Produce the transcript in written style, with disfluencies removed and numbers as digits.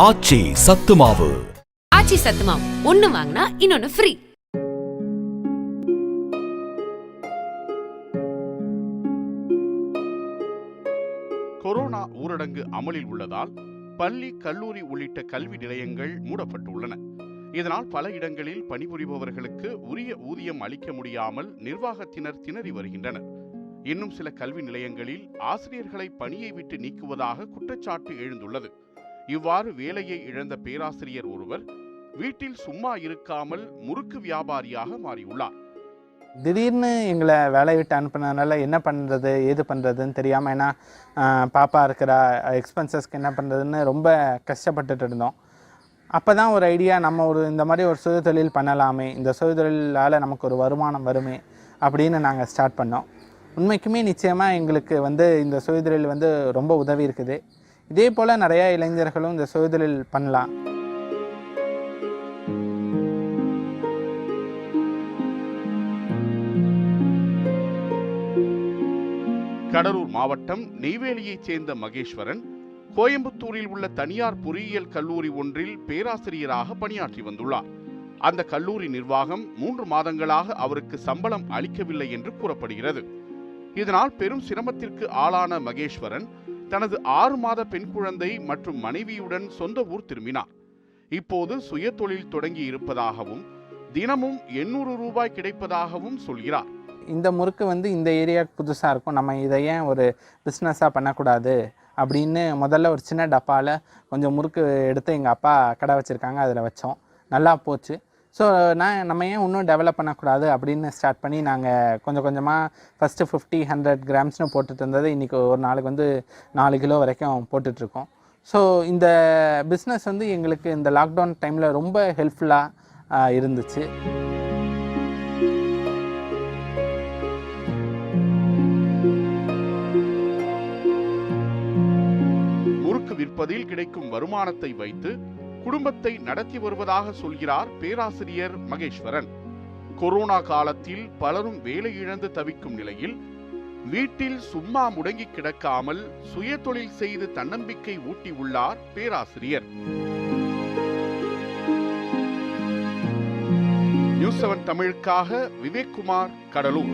ஆச்சி சத்து மாவு. ஆச்சி சத்து மாவு ஒன்னு வாங்கினா இன்னொன்னு ஃப்ரீ. கொரோனா ஊரடங்கு அமலில் உள்ளதால் பள்ளி, கல்லூரி உள்ளிட்ட கல்வி நிலையங்கள் மூடப்பட்டுள்ளன. இதனால் பல இடங்களில் பணிபுரிபவர்களுக்கு உரிய ஊதியம் அளிக்க முடியாமல் நிர்வாகத்தினர் திணறி வருகின்றனர். இன்னும் சில கல்வி நிலையங்களில் ஆசிரியர்களை பணியை விட்டு நீக்குவதாக குற்றச்சாட்டு எழுந்துள்ளது. இவ்வாறு வேலையை இழந்த பேராசிரியர் ஒருவர் வீட்டில் சும்மா இருக்காமல் முறுக்கு வியாபாரியாக மாறியுள்ளார். திடீர்னு எங்களை வேலையை விட்டு அனுப்புனதுனால என்ன பண்ணுறது ஏது பண்ணுறதுன்னு தெரியாமல், ஏன்னா பாப்பா இருக்கிற எக்ஸ்பென்சஸ்க்கு என்ன பண்ணுறதுன்னு ரொம்ப கஷ்டப்பட்டுட்டு இருந்தோம். அப்போ தான் ஒரு ஐடியா, நம்ம இந்த மாதிரி ஒரு சுய தொழில் பண்ணலாமே, இந்த சுய தொழிலால் நமக்கு ஒரு வருமானம் வருமே அப்படின்னு நாங்கள் ஸ்டார்ட் பண்ணோம். உண்மைக்குமே நிச்சயமாக எங்களுக்கு இந்த சுய தொழில் ரொம்ப உதவி இருக்குது. இதே போல் நிறையா இளைஞர்களும் இந்த சுய தொழில் பண்ணலாம். கடலூர் மாவட்டம் நெய்வேலியைச் சேர்ந்த மகேஸ்வரன் கோயம்புத்தூரில் உள்ள தனியார் பொறியியல் கல்லூரி ஒன்றில் பேராசிரியராக பணியாற்றி வந்துள்ளார். அந்த கல்லூரி நிர்வாகம் 3 மாதங்களாக அவருக்கு சம்பளம் அளிக்கவில்லை என்று கூறப்படுகிறது. இதனால் பெரும் சிரமத்திற்கு ஆளான மகேஸ்வரன் தனது 6 மாத பெண் குழந்தை மற்றும் மனைவியுடன் சொந்த ஊர் திரும்பினார். இப்போது சுய தொழில் தொடங்கி இருப்பதாகவும் தினமும் 800 ரூபாய் கிடைப்பதாகவும் சொல்கிறார். இந்த முறுக்கு இந்த ஏரியாவுக்கு புதுசாக இருக்கும், நம்ம இதை ஏன் ஒரு பிஸ்னஸாக பண்ணக்கூடாது அப்படின்னு முதல்ல ஒரு சின்ன டப்பாவில் கொஞ்சம் முறுக்கு எடுத்து எங்கள் அப்பா கடை வச்சுருக்காங்க, அதில் வச்சோம். நல்லா போச்சு. ஸோ நம்ம ஏன் இன்னும் டெவலப் பண்ணக்கூடாது அப்படின்னு ஸ்டார்ட் பண்ணி நாங்கள் கொஞ்சம் கொஞ்சமாக ஃபஸ்ட்டு 50-100 கிராம்ஸ்னு போட்டுட்டு இருந்தது இன்றைக்கி ஒரு நாளுக்கு 4 கிலோ வரைக்கும் போட்டுட்ருக்கோம். ஸோ இந்த பிஸ்னஸ் எங்களுக்கு இந்த லாக்டவுன் டைமில் ரொம்ப ஹெல்ப்ஃபுல்லாக இருந்துச்சு. முறுக்கு விற்பதில் கிடைக்கும் வருமானத்தை வைத்து குடும்பத்தை நடத்தி வருவதாக சொல்கிறார் பேராசிரியர் மகேஸ்வரன். கொரோனா காலத்தில் பலரும் வேலை இழந்து தவிக்கும் நிலையில் வீட்டில் சும்மா முடங்கி கிடக்காமல் சுய தொழில் செய்து தன்னம்பிக்கை ஊட்டி உள்ளார் பேராசிரியர். நியூஸ் 7 தமிழுக்காக விவேக் குமார், கடலூர்.